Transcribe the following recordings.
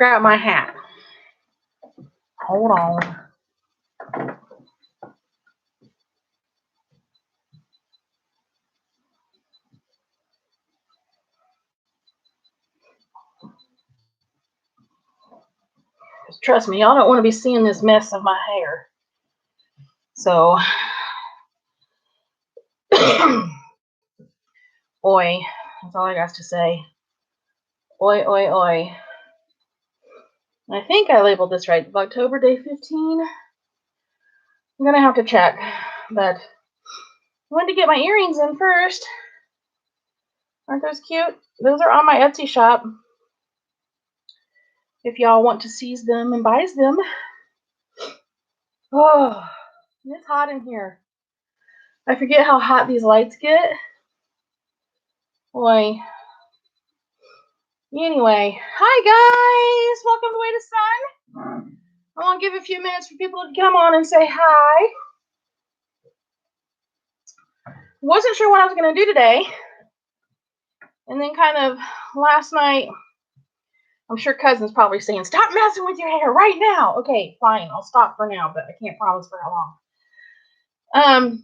Grab my hat. Hold on. Trust me, y'all don't want to be seeing this mess of my hair. So, oi, that's all I got to say. Oi, oi, oi. I think I labeled this right. Vlogtober day 15. I'm going to have to check, but I wanted to get my earrings in first. Aren't those cute? Those are on my Etsy shop. If y'all want to seize them and buy them. Oh, it's hot in here. I forget how hot these lights get. Boy. Anyway, hi guys. Welcome to Way to Sun. I want to give a few minutes for people to come on and say hi. Wasn't sure what I was going to do today. And then kind of last night, I'm sure Cousin's probably saying, stop messing with your hair right now. Okay, fine. I'll stop for now, but I can't promise for how long.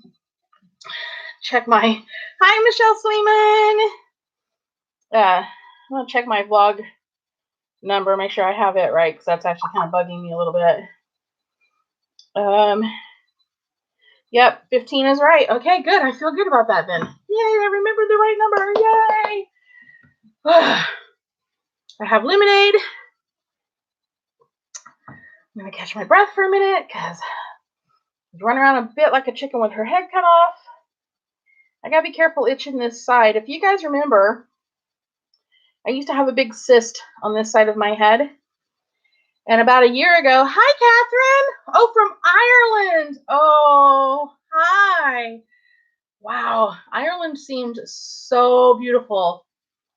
Check my, hi Michelle Sleeman. I'm going to check my vlog number, make sure I have it right, because that's actually kind of bugging me a little bit. Yep, 15 is right. Okay, good. I feel good about that then. Yay, I remembered the right number. Yay. I have lemonade. I'm going to catch my breath for a minute because I run around a bit like a chicken with her head cut off. I got to be careful itching this side. If you guys remember, I used to have a big cyst on this side of my head. And about a year ago, hi, Catherine. Oh, from Ireland. Oh, hi. Wow, Ireland seemed so beautiful.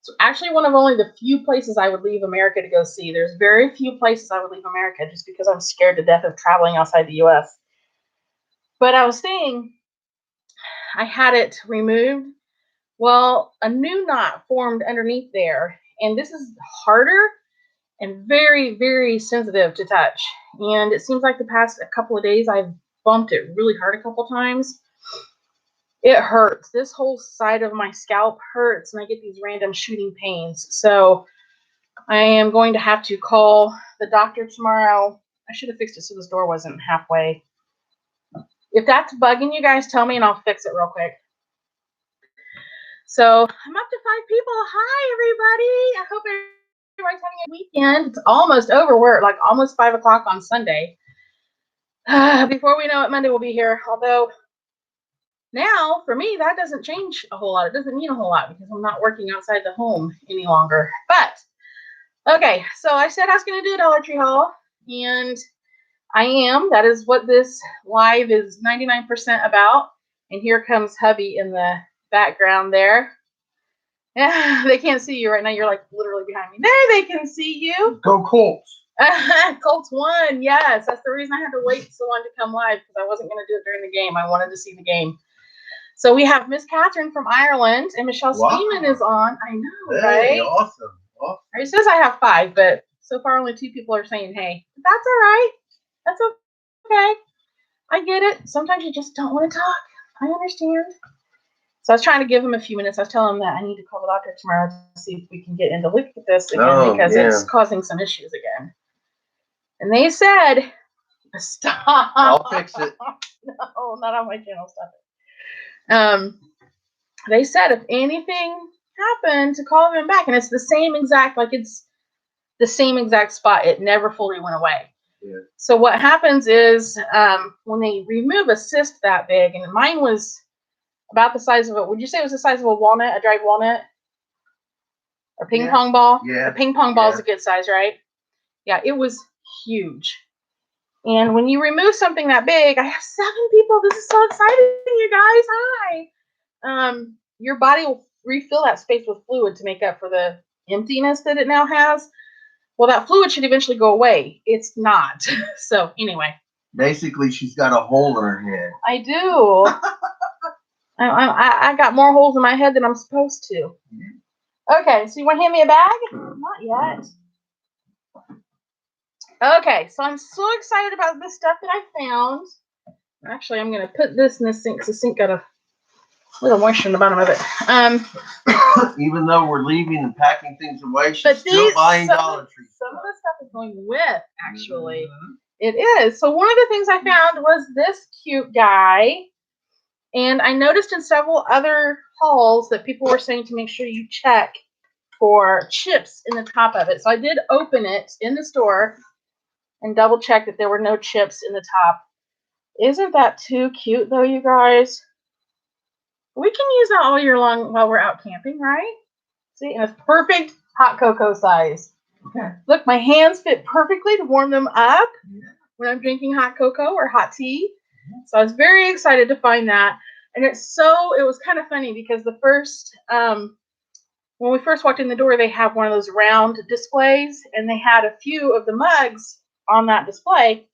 It's actually one of only the few places I would leave America to go see. There's very few places I would leave America just because I'm scared to death of traveling outside the U.S. But I was saying, I had it removed. Well, a new knot formed underneath there, and this is harder and very, very sensitive to touch. And it seems like the past couple of days I've bumped it really hard a couple times. It hurts. This whole side of my scalp hurts, and I get these random shooting pains. So I am going to have to call the doctor tomorrow. I should have fixed it so this door wasn't halfway. If that's bugging you guys, tell me and I'll fix it real quick. So I'm up to 5 people. Hi, everybody. I hope everybody's having a weekend. It's almost over. We're like almost 5 o'clock on Sunday. Before we know it, Monday will be here. Although now, for me, that doesn't change a whole lot. It doesn't mean a whole lot because I'm not working outside the home any longer. But, okay, so I said I was going to do a Dollar Tree haul, and I am. That is what this live is 99% about. And here comes hubby in the background there. Yeah, they can't see you right now. You're like literally behind me. There, they can see you. Go Colts. Colts won. Yes, that's the reason I had to wait so long to come live because I wasn't going to do it during the game. I wanted to see the game. So we have Miss Catherine from Ireland and Michelle Steeman is on. I know, right? Awesome. It says I have 5, but so far only 2 people are saying hey. That's all right. That's okay. I get it. Sometimes you just don't want to talk. I understand. So I was trying to give him a few minutes. I was telling him that I need to call the doctor tomorrow to see if we can get in to look at this again because it's causing some issues again. And they said, stop. I'll fix it. No, not on my channel. Stop it. They said if anything happened to call them back, and it's the same exact, like it's the same exact spot. It never fully went away. Yeah. So what happens is when they remove a cyst that big, and mine was about the size of a, would you say it was the size of a walnut, a dried walnut? A ping pong ball? Yeah. A ping pong ball is a good size, right? Yeah, it was huge. And when you remove something that big, I have 7 people. This is so exciting, you guys. Hi. Your body will refill that space with fluid to make up for the emptiness that it now has. Well, that fluid should eventually go away. It's not. So anyway. Basically, she's got a hole in her head. I do. I got more holes in my head than I'm supposed to. Okay, so you want to hand me a bag? Not yet. Okay, so I'm so excited about this stuff that I found. Actually, I'm going to put this in the sink because the sink got a little moisture in the bottom of it. Even though we're leaving and packing things away, she's But still buying Dollar Tree. Some of the stuff is going with, actually. Mm-hmm. It is. So one of the things I found was this cute guy. And I noticed in several other hauls that people were saying to make sure you check for chips in the top of it. So I did open it in the store and double check that there were no chips in the top. Isn't that too cute, though, you guys? We can use that all year long while we're out camping, right? See, and it's perfect hot cocoa size. Okay. Look, my hands fit perfectly to warm them up when I'm drinking hot cocoa or hot tea. So I was very excited to find that. And it was kind of funny because the first, when we first walked in the door, they have one of those round displays, and they had a few of the mugs on that display.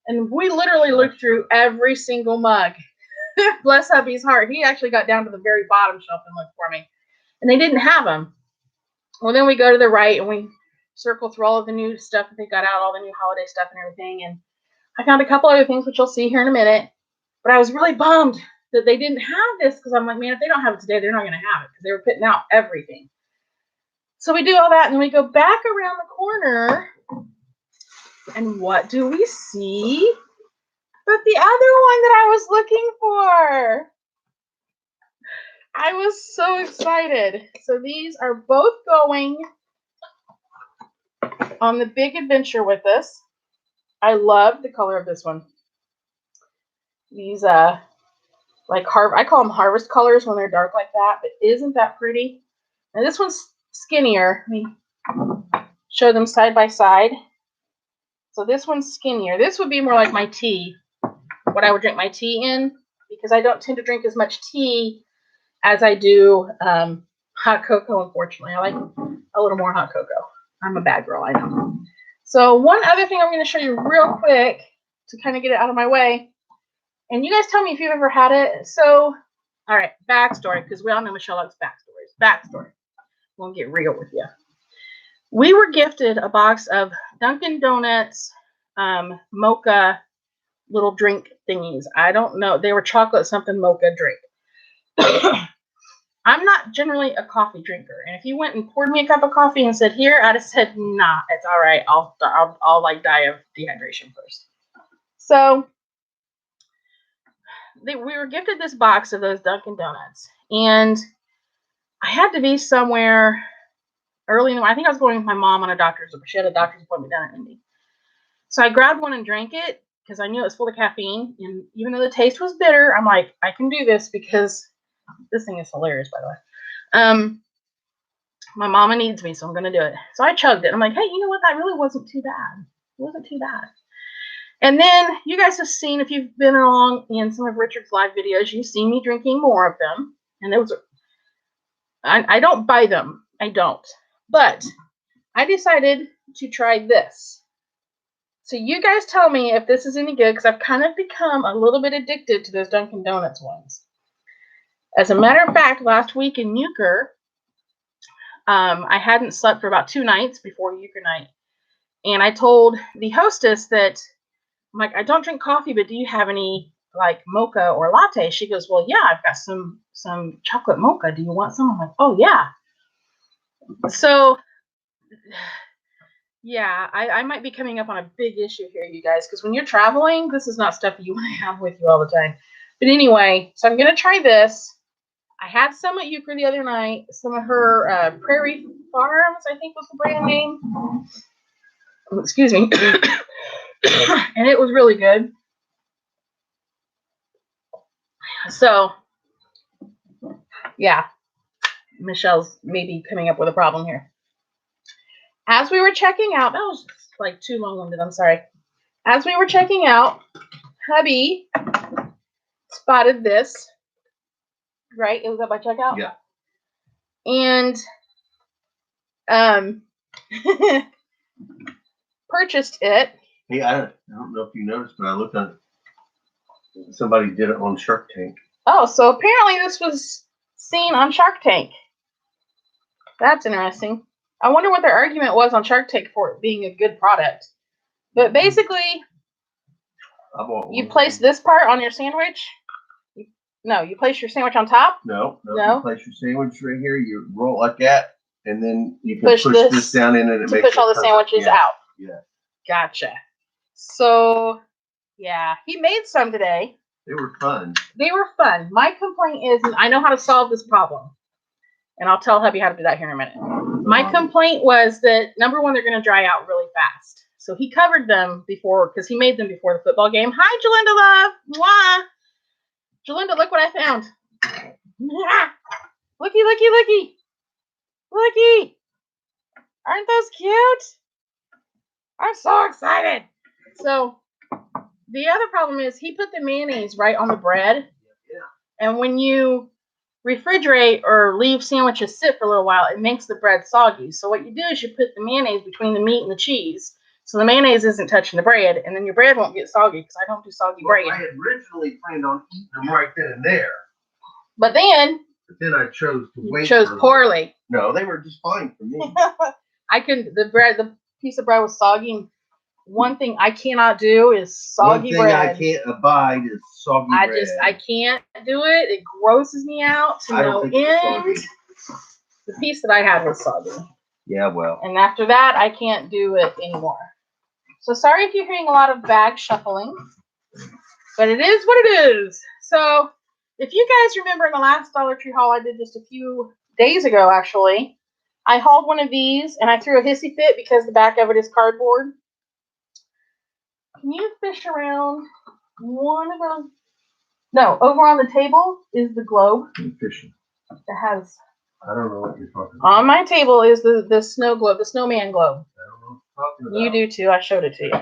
And we literally looked through every single mug. Bless hubby's heart. He actually got down to the very bottom shelf and looked for me. And they didn't have them. Well, then we go to the right and we circle through all of the new stuff that they got out, all the new holiday stuff and everything. And I found a couple other things, which you'll see here in a minute. But I was really bummed that they didn't have this because I'm like, man, if they don't have it today, they're not going to have it because they were putting out everything. So we do all that and then we go back around the corner. And what do we see? But the other one that I was looking for. I was so excited. So these are both going on the big adventure with us. I love the color of this one. These I call them harvest colors when they're dark like that, but isn't that pretty? And this one's skinnier. Let me show them side by side. So this one's skinnier. This would be more like my tea, what I would drink my tea in, because I don't tend to drink as much tea as I do hot cocoa, unfortunately. I like a little more hot cocoa. I'm a bad girl, I know. So one other thing I'm going to show you real quick to kind of get it out of my way. And you guys tell me if you've ever had it. So, all right, backstory, because we all know Michelle likes backstories. Backstory. We'll get real with you. We were gifted a box of Dunkin' Donuts mocha little drink thingies. I don't know. They were chocolate something mocha drink. I'm not generally a coffee drinker, and if you went and poured me a cup of coffee and said, here, I'd have said, nah, it's all right. I'll like die of dehydration first. So we were gifted this box of those Dunkin' Donuts, and I had to be somewhere early in the morning. I think I was going with my mom on she had a doctor's appointment down at Indy. So I grabbed one and drank it because I knew it was full of caffeine, and even though the taste was bitter, I'm like, I can do this because this thing is hilarious, by the way. My mama needs me, so I'm going to do it. So I chugged it. I'm like, hey, you know what? That really wasn't too bad. It wasn't too bad. And then you guys have seen, if you've been along in some of Richard's live videos, you've seen me drinking more of them. And there was, I don't buy them. I don't. But I decided to try this. So you guys tell me if this is any good, because I've kind of become a little bit addicted to those Dunkin' Donuts ones. As a matter of fact, last week in Euchre, I hadn't slept for about 2 nights before Euchre night. And I told the hostess that, I'm like, I don't drink coffee, but do you have any like mocha or latte? She goes, well, yeah, I've got some chocolate mocha. Do you want some? I'm like, oh, yeah. So, yeah, I might be coming up on a big issue here, you guys, because when you're traveling, this is not stuff you want to have with you all the time. But anyway, so I'm going to try this. I had some at Euchre the other night, some of her Prairie Farms, I think was the brand name. Excuse me. And it was really good. So, yeah, Michelle's maybe coming up with a problem here. As we were checking out, that was like too long-winded, I'm sorry. As we were checking out, hubby spotted this, right? It was up by checkout? Yeah. And purchased it. Hey, I don't know if you noticed, but I looked at it. Somebody did it on Shark Tank. Oh, so apparently this was seen on Shark Tank. That's interesting. I wonder what their argument was on Shark Tank for it being a good product. But basically, you place this part on your sandwich. No, you place your sandwich on top. No. You place your sandwich right here. You roll it like that, and then you can push this this down in it. To push all the sandwiches out. Yeah. Gotcha. So, yeah, he made some today. They were fun. They were fun. My complaint is, I know how to solve this problem, and I'll tell hubby how to do that here in a minute. My complaint was that, number one, they're going to dry out really fast. So he covered them before, because he made them before the football game. Hi, Jalinda, love. Mwah. Jalinda, look what I found. Looky, looky, looky. Looky. Aren't those cute? I'm so excited. So the other problem is he put the mayonnaise right on the bread. Yeah. And when you refrigerate or leave sandwiches sit for a little while, it makes the bread soggy. So what you do is you put the mayonnaise between the meat and the cheese. So the mayonnaise isn't touching the bread, and then your bread won't get soggy, because I don't do soggy bread. I had originally planned on eating them right then and there. But then I chose to wait. You chose poorly. No, they were just fine for me. I couldn't. The piece of bread was soggy. And one thing I cannot do is soggy bread. One thing I can't abide is soggy bread. I can't do it. It grosses me out to no end. The piece that I had was soggy. Yeah, well. And after that, I can't do it anymore. So sorry if you're hearing a lot of bag shuffling, but it is what it is. So if you guys remember in the last Dollar Tree haul I did just a few days ago, actually, I hauled one of these and I threw a hissy fit because the back of it is cardboard. Can you fish around one of those? No, over on the table is the globe. I'm fishing. It has. I don't know what you're talking about. On my table is the snow globe, the snowman globe. I don't know what you're talking about. You do too. I showed it to you.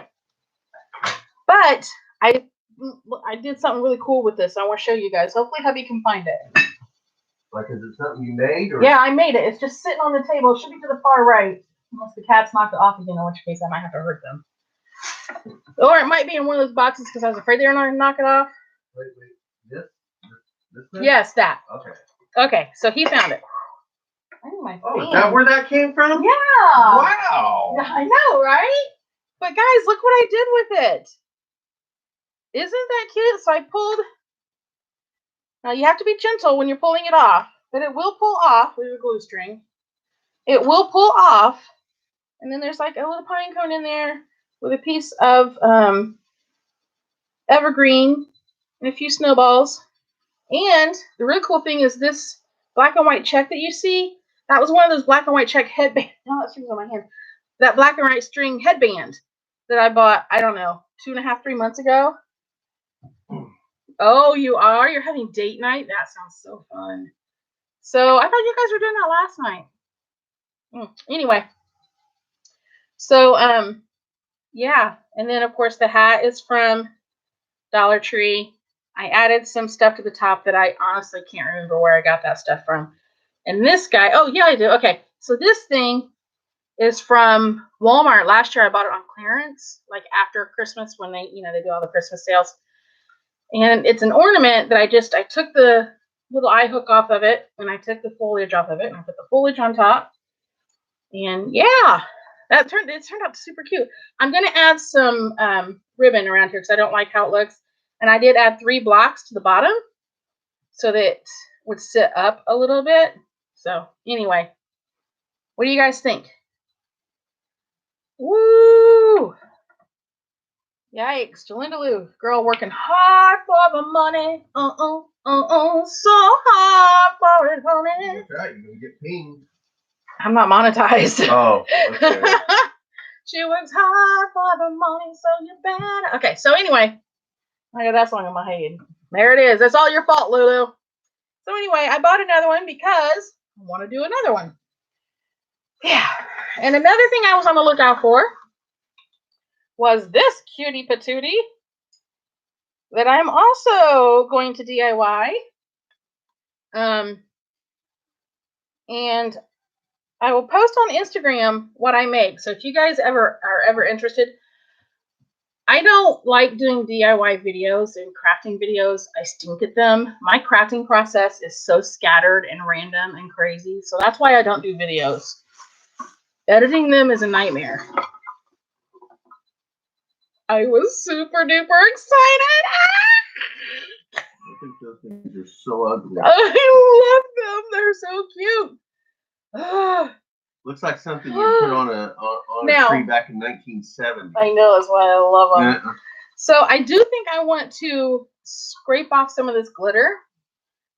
But I did something really cool with this. I want to show you guys. Hopefully hubby can find it. Like, is it something you made? Or? Yeah, I made it. It's just sitting on the table. It should be to the far right. Unless the cats knocked it off again, in which case I might have to hurt them. Or it might be in one of those boxes because I was afraid they were going to knock it off. Wait. This thing? Yes, that. Okay. Okay, so he found it. Is that where that came from? Yeah. Wow. I know, right? But guys, look what I did with it. Isn't that cute? So I pulled. Now you have to be gentle when you're pulling it off, but it will pull off with a glue string. It will pull off, and then there's like a little pine cone in there with a piece of evergreen and a few snowballs. And the really cool thing is this black and white check that you see. That was one of those black and white check headbands. No, that string's on my hand. That black and white string headband that I bought, I don't know, 2.5, 3 months ago. Oh, you are? You're having date night? That sounds so fun. So I thought you guys were doing that last night. Anyway. So, yeah. And then, of course, the hat is from Dollar Tree. I added some stuff to the top that I honestly can't remember where I got that stuff from. And this guy, oh, yeah, I do. Okay, so this thing is from Walmart. Last year I bought it on clearance, like after Christmas when they do all the Christmas sales. And it's an ornament that I took the little eye hook off of it, and I took the foliage off of it, and I put the foliage on top. And yeah, it turned out super cute. I'm going to add some ribbon around here because I don't like how it looks. And I did add 3 blocks to the bottom so that it would sit up a little bit. So anyway, what do you guys think? Woo! Yikes, Jalinda Lou, girl working hard for the money. So hard for it, honey. That's right, you're going to get pinged. I'm not monetized. Oh, okay. She works hard for the money, so you better. Okay, so anyway, I got that song in my head. There it is. That's all your fault, Lulu. So anyway, I bought another one because I want to do another one. Yeah. And another thing I was on the lookout for was this cutie patootie that I'm also going to DIY. And I will post on Instagram what I make. So if you guys are ever interested, I don't like doing DIY videos and crafting videos. I stink at them. My crafting process is so scattered and random and crazy. So that's why I don't do videos. Editing them is a nightmare. I was super duper excited. I think those things are so ugly. I love them. They're so cute. Ah. Looks like something you put on a tree back in 1970. I know, that's why I love them. So I do think I want to scrape off some of this glitter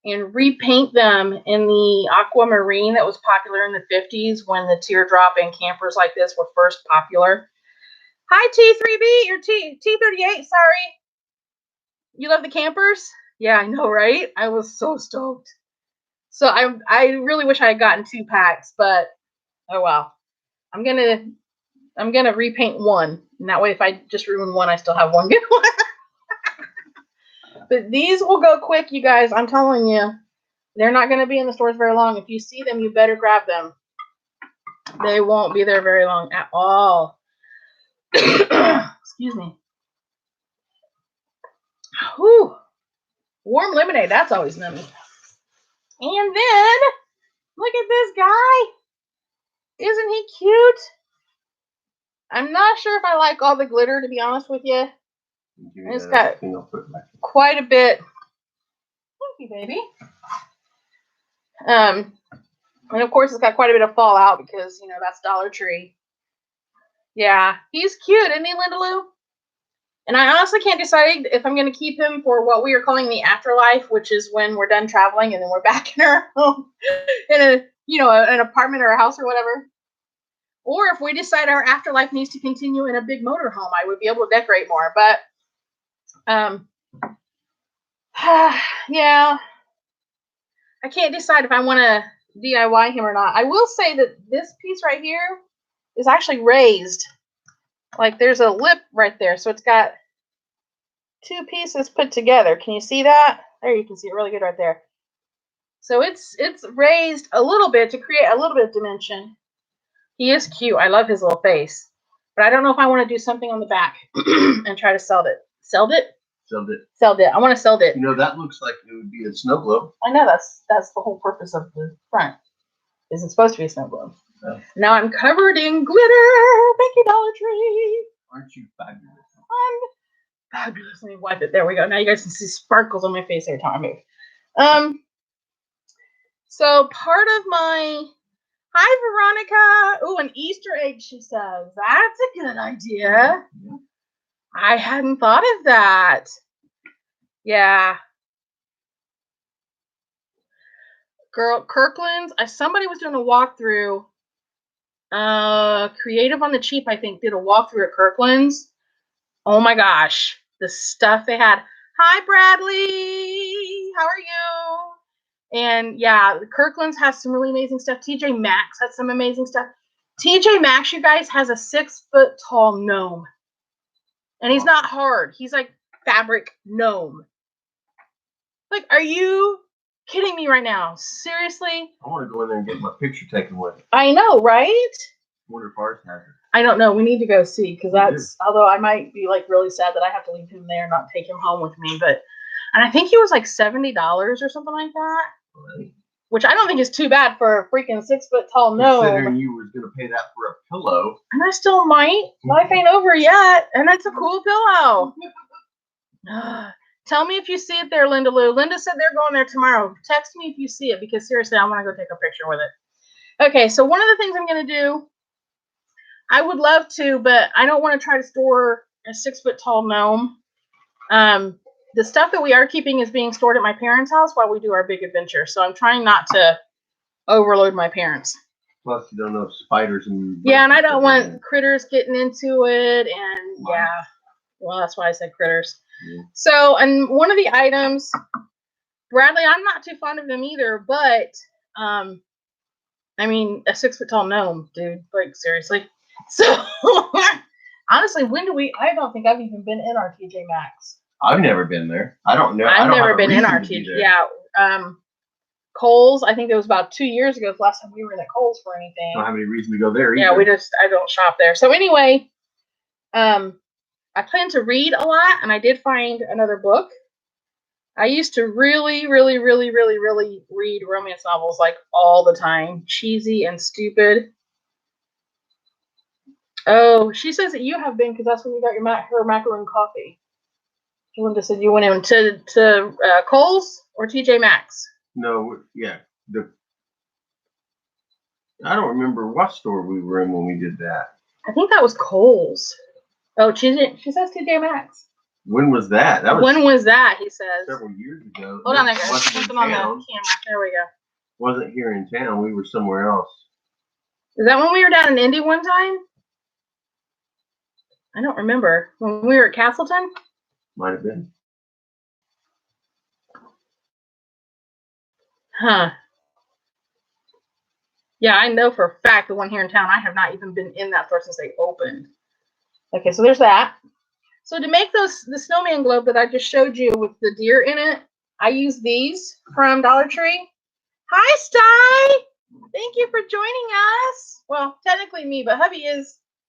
and repaint them in the aquamarine that was popular in the 50s when the teardrop and campers like this were first popular. Hi, T3B, or T38, sorry. You love the campers? Yeah, I know, right? I was so stoked. So I really wish I had gotten 2 packs, but oh well. I'm gonna repaint one. And that way if I just ruin one, I still have one good one. But these will go quick, you guys. I'm telling you. They're not going to be in the stores very long. If you see them, you better grab them. They won't be there very long at all. Excuse me. Whew. Warm lemonade. That's always nummy. And then, look at this guy. Isn't he cute? I'm not sure if I like all the glitter, to be honest with you. It's got quite a bit. Thank you, baby. And of course, it's got quite a bit of fallout because, you know, that's Dollar Tree. Yeah, he's cute, isn't he, Linda Lou? And I honestly can't decide if I'm going to keep him for what we are calling the afterlife, which is when we're done traveling and then we're back in our home, in a, you know, an apartment or a house or whatever. Or if we decide our afterlife needs to continue in a big motorhome, I would be able to decorate more. But, yeah, I can't decide if I want to DIY him or not. I will say that this piece right here is actually raised. Like there's a lip right there. So it's got 2 pieces put together. Can you see that? There, you can see it really good right there. So it's raised a little bit to create a little bit of dimension. He is cute. I love his little face. But I don't know if I want to do something on the back and try to sell it. Sell it? Sell it. I want to sell it. You know, that looks like it would be a snow globe. I know, that's the whole purpose of the front. Is it supposed to be a snow globe? Oh. Now I'm covered in glitter. Thank you, Dollar Tree. Aren't you fabulous? I'm fabulous. Let me wipe it. There we go. Now you guys can see sparkles on my face every time I move. So part of my... Hi, Veronica. Ooh, an Easter egg, she says. That's a good idea. I hadn't thought of that. Yeah. Girl, Kirkland's. Somebody was doing a walkthrough. Creative on the Cheap, I think, did a walkthrough at Kirkland's. Oh my gosh. The stuff they had. Hi, Bradley. How are you? And yeah, Kirkland's has some really amazing stuff. TJ Maxx has some amazing stuff. TJ Maxx, you guys, has a 6-foot tall gnome. And he's not hard. He's like fabric gnome. Like, are you kidding me right now? Seriously? I want to go in there and get my picture taken with it. I know, right? I wonder if ours has it. I don't know. We need to go see because that's, although I might be like really sad that I have to leave him there and not take him home with me. But, and I think he was like $70 or something like that. Right. Which I don't think is too bad for a freaking 6-foot tall gnome. Considering you were going to pay that for a pillow. And I still might. Life ain't over yet. And it's a cool pillow. Tell me if you see it there, Linda Lou. Linda said they're going there tomorrow. Text me if you see it because seriously, I want to go take a picture with it. Okay, so one of the things I'm going to do, I would love to, but I don't want to try to store a 6-foot tall gnome. The stuff that we are keeping is being stored at my parents' house while we do our big adventure. So I'm trying not to overload my parents. Plus, you don't know spiders and... Yeah, and I don't want critters getting into it. And yeah, well, that's why I said critters. Yeah. So, and one of the items, Bradley, I'm not too fond of them either, but, I mean, a 6-foot tall gnome, dude, like, seriously. So, honestly, I don't think I've even been in our TJ Maxx. I've never been there. I don't know. I've never been in our TJ. Yeah. Kohl's, I think it was about 2 years ago the last time we were in at Kohl's for anything. Don't have any reason to go there either. Yeah, I don't shop there. So anyway, I plan to read a lot, and I did find another book. I used to really, really, really, really, really read romance novels like all the time. Cheesy and stupid. Oh, she says that you have been because that's when you got your her macaroon coffee. Linda said you went into Kohl's or TJ Maxx. No, yeah. I don't remember what store we were in when we did that. I think that was Kohl's. Oh, she says TJ Maxx. When was that? When was that? He says several years ago. Hold on, there goes something on the camera. There we go. Wasn't here in town. We were somewhere else. Is that when we were down in Indy one time? I don't remember. When we were at Castleton? Might have been. Huh. Yeah, I know for a fact the one here in town, I have not even been in that store since they opened. Okay, so there's that. So to make the snowman globe that I just showed you with the deer in it, I use these from Dollar Tree. Hi, Sty! Thank you for joining us. Well, technically me, but hubby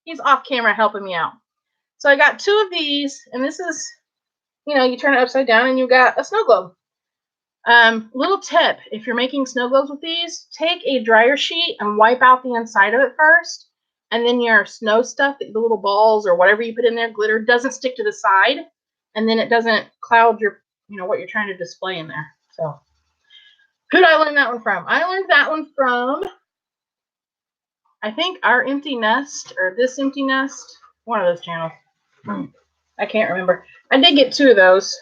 he's off camera helping me out. So I got 2 of these, and this is, you turn it upside down and you got a snow globe. Little tip, if you're making snow globes with these, take a dryer sheet and wipe out the inside of it first. And then your snow stuff, the little balls or whatever you put in there, glitter, doesn't stick to the side. And then it doesn't cloud your, what you're trying to display in there. So, who did I learn that one from? I learned that one from, I think, Our Empty Nest or This Empty Nest. One of those channels. I can't remember. I did get 2 of those.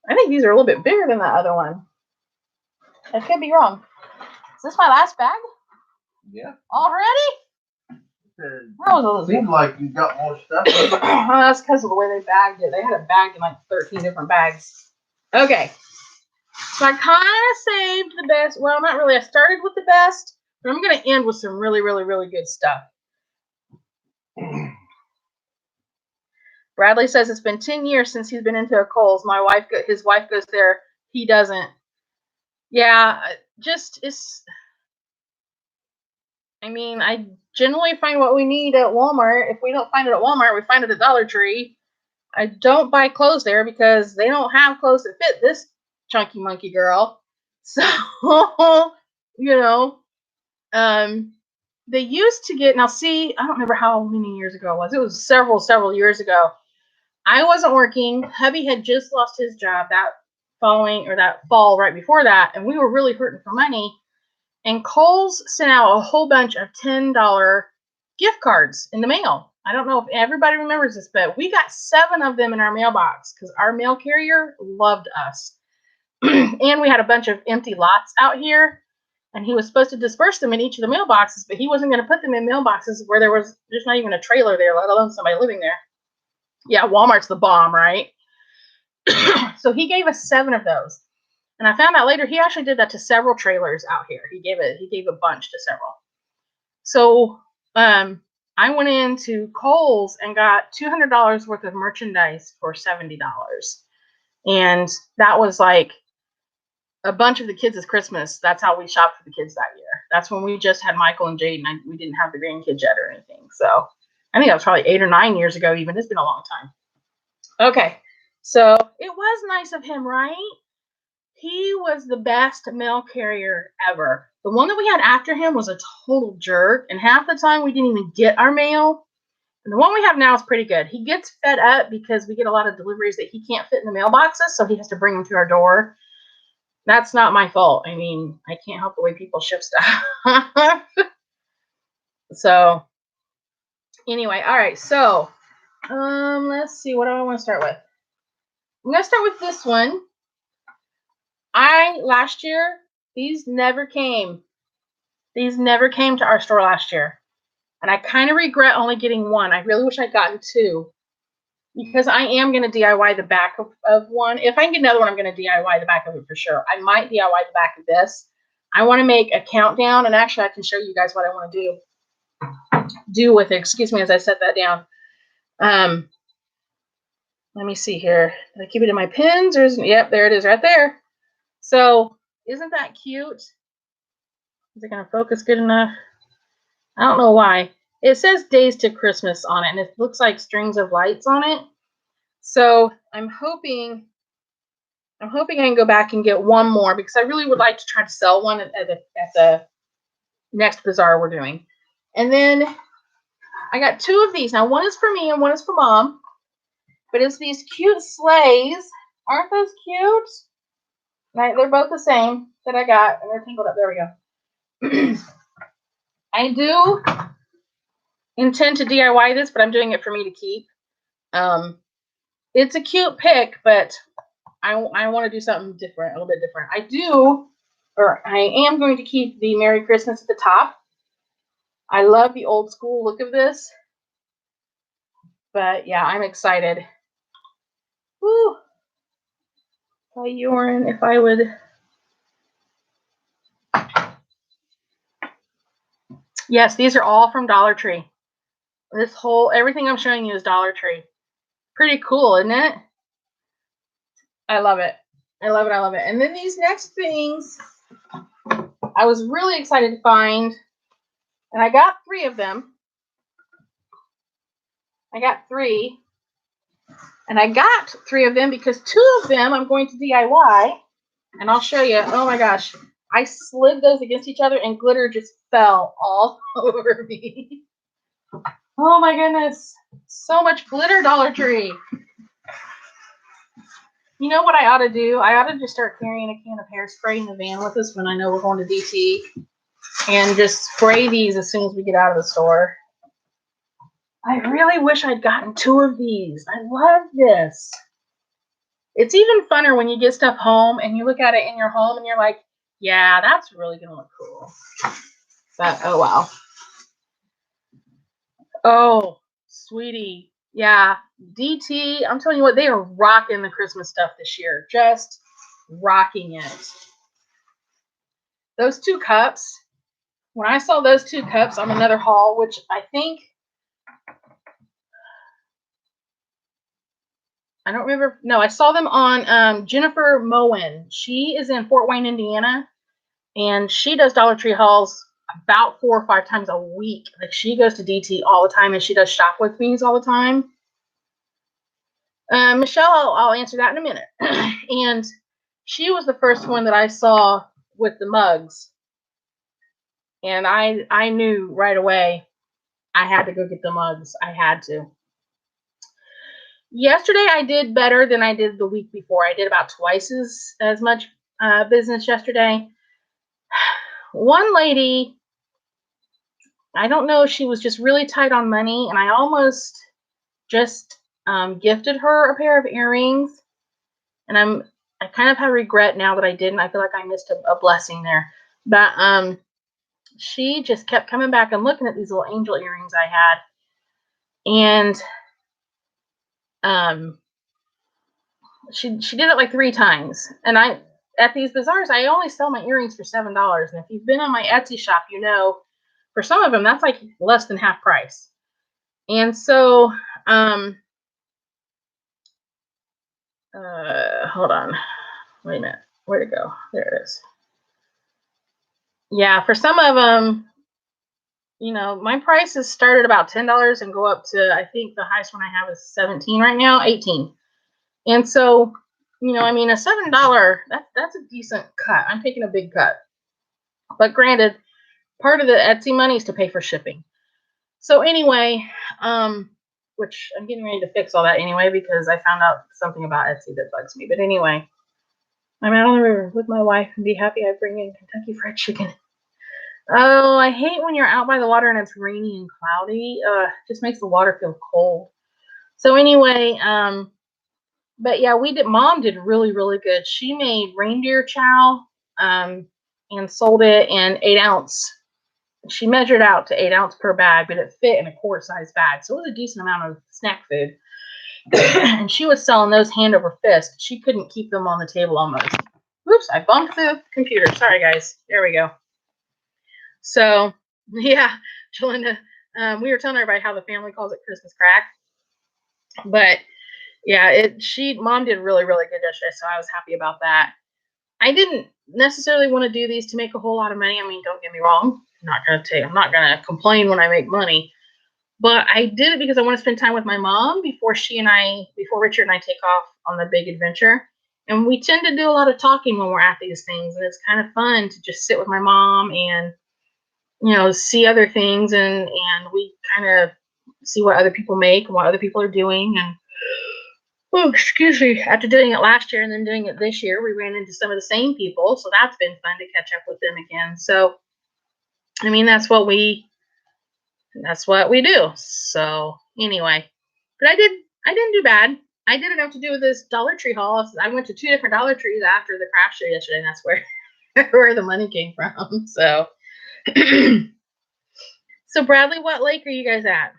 I think these are a little bit bigger than that other one. I could be wrong. Is this my last bag? Yeah. Already? It seems like you got more stuff. Well, that's because of the way they bagged it. They had it bagged in like 13 different bags. Okay. So I kind of saved the best. Well, not really. I started with the best, but I'm going to end with some really, really, really good stuff. Bradley says it's been 10 years since he's been into a Kohl's. His wife goes there. He doesn't. Yeah, I generally find what we need at Walmart. If we don't find it at Walmart, we find it at Dollar Tree. I don't buy clothes there because they don't have clothes that fit this chunky monkey girl. So, they used to get, now see, I don't remember how many years ago it was. It was several years ago. I wasn't working. Hubby had just lost his job that fall right before that, and we were really hurting for money. And Kohl's sent out a whole bunch of $10 gift cards in the mail. I don't know if everybody remembers this, but we got 7 of them in our mailbox because our mail carrier loved us. And we had a bunch of empty lots out here, and he was supposed to disperse them in each of the mailboxes, but he wasn't going to put them in mailboxes where there's not even a trailer there, let alone somebody living there. Yeah, Walmart's the bomb, right? So he gave us 7 of those. And I found out later he actually did that to several trailers out here. He gave a bunch to several. So I went into Kohl's and got $200 worth of merchandise for $70. And that was like a bunch of the kids' Christmas. That's how we shopped for the kids that year. That's when we just had Michael and Jade, and we didn't have the grandkids yet or anything. So I think that was probably 8 or 9 years ago even. It's been a long time. Okay, so it was nice of him, right? He was the best mail carrier ever. The one that we had after him was a total jerk, and half the time we didn't even get our mail. And the one we have now is pretty good. He gets fed up because we get a lot of deliveries that he can't fit in the mailboxes, so he has to bring them to our door. That's not my fault. I mean, I can't help the way people ship stuff. So, anyway, all right. So, let's see. What do I want to start with? I'm going to start with this one. Last year, these never came. These never came to our store last year. And I kind of regret only getting 1. I really wish I'd gotten 2. Because I am going to DIY the back of one. If I can get another one, I'm going to DIY the back of it for sure. I might DIY the back of this. I want to make a countdown. And actually, I can show you guys what I want to do with it. Excuse me as I set that down. Let me see here. Did I keep it in my pins? Yep, there it is right there. So, isn't that cute? Is it going to focus good enough? I don't know why. It says Days to Christmas on it, and it looks like strings of lights on it. So, I'm hoping I can go back and get 1 more because I really would like to try to sell one at the next bazaar we're doing. And then I got 2 of these. Now, one is for me and one is for Mom. But it's these cute sleighs. Aren't those cute? They're both the same that I got. And they're tangled up. There we go. I do intend to DIY this, but I'm doing it for me to keep. It's a cute pick, but I want to do something different, a little bit different. I am going to keep the Merry Christmas at the top. I love the old school look of this. But yeah, I'm excited. Woo! If I would. Yes, these are all from Dollar Tree. Everything I'm showing you is Dollar Tree. Pretty cool, isn't it? I love it. I love it. I love it. And then these next things, I was really excited to find, and I got 3 of them. I got 3. And I got 3 of them because 2 of them I'm going to DIY. And I'll show you. Oh my gosh. I slid those against each other and glitter just fell all over me. Oh my goodness. So much glitter, Dollar Tree. You know what I ought to do? I ought to just start carrying a can of hairspray in the van with us when I know we're going to DT. And just spray these as soon as we get out of the store. I really wish I'd gotten 2 of these. I love this. It's even funner when you get stuff home and you look at it in your home and you're like, yeah, that's really going to look cool. But, oh, wow. Oh, sweetie. Yeah, DT, I'm telling you what, they are rocking the Christmas stuff this year. Just rocking it. Those 2 cups, when I saw those 2 cups on another haul, which I don't remember. No, I saw them on Jennifer Moen. She is in Fort Wayne, Indiana, and she does Dollar Tree hauls about 4 or 5 times a week. Like, she goes to DT all the time, and she does shop with me's all the time. Michelle, I'll answer that in a minute. And she was the first one that I saw with the mugs. And I knew right away I had to go get the mugs. I had to. Yesterday, I did better than I did the week before. I did about twice as much business yesterday. One lady, I don't know, she was just really tight on money, and I almost just gifted her a pair of earrings. And I kind of have regret now that I didn't. I feel like I missed a blessing there. But she just kept coming back and looking at these little angel earrings I had. And she did it like 3 times. And at these bazaars, I only sell my earrings for $7. And if you've been on my Etsy shop, you know, for some of them, that's like less than half price. And so, hold on. Wait a minute. Where'd it go? There it is. Yeah, for some of them, you know, my prices start at about $10 and go up to, I think the highest one I have is 17 right now, 18. And so, you know, I mean, a $7, that's a decent cut. I'm taking a big cut. But granted, part of the Etsy money is to pay for shipping. So anyway, which I'm getting ready to fix all that anyway, because I found out something about Etsy that bugs me. But anyway, I'm out on the river with my wife and be happy I bring in Kentucky Fried Chicken. Oh, I hate when you're out by the water and it's rainy and cloudy. It just makes the water feel cold. So anyway, but yeah, Mom did really, really good. She made reindeer chow, and sold it in 8-ounce. She measured out to 8 ounce per bag, but it fit in a quart-sized bag. So it was a decent amount of snack food. And she was selling those hand over fist. She couldn't keep them on the table almost. Oops, I bumped the computer. Sorry, guys. There we go. So, yeah, Jolinda, we were telling everybody how the family calls it Christmas crack. But, yeah, Mom did really, really good yesterday, so I was happy about that. I didn't necessarily want to do these to make a whole lot of money. I mean, don't get me wrong. I'm not gonna complain when I make money. But I did it because I want to spend time with my mom before Richard and I take off on the big adventure. And we tend to do a lot of talking when we're at these things, and it's kind of fun to just sit with my mom and, you know, see other things, and we kind of see what other people make and what other people are doing. And oh, excuse me, after doing it last year and then doing it this year, we ran into some of the same people, so that's been fun to catch up with them again. So I mean, that's what we do. So anyway, but I didn't do bad. I did enough to do with this Dollar Tree haul. I went to 2 different Dollar Trees after the crash show yesterday, and that's where where the money came from. So so Bradley, what lake are you guys at?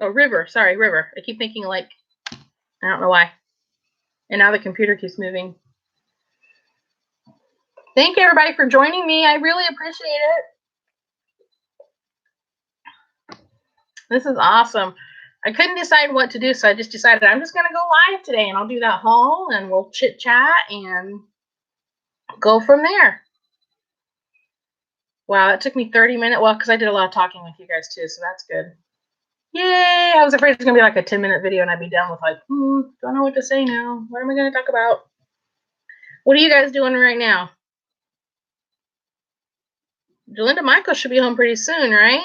Oh, river. Sorry, river. I keep thinking like, I don't know why. And now the computer keeps moving. Thank you, everybody, for joining me. I really appreciate it. This is awesome. I couldn't decide what to do, so I just decided I'm just going to go live today, and I'll do that haul, and we'll chit-chat and go from there. Wow, it took me 30 minutes. Well, because I did a lot of talking with you guys, too, so that's good. Yay! I was afraid it was going to be like a 10-minute video, and I'd be done with like, don't know what to say now. What am I going to talk about? What are you guys doing right now? Jolinda Michael should be home pretty soon, right?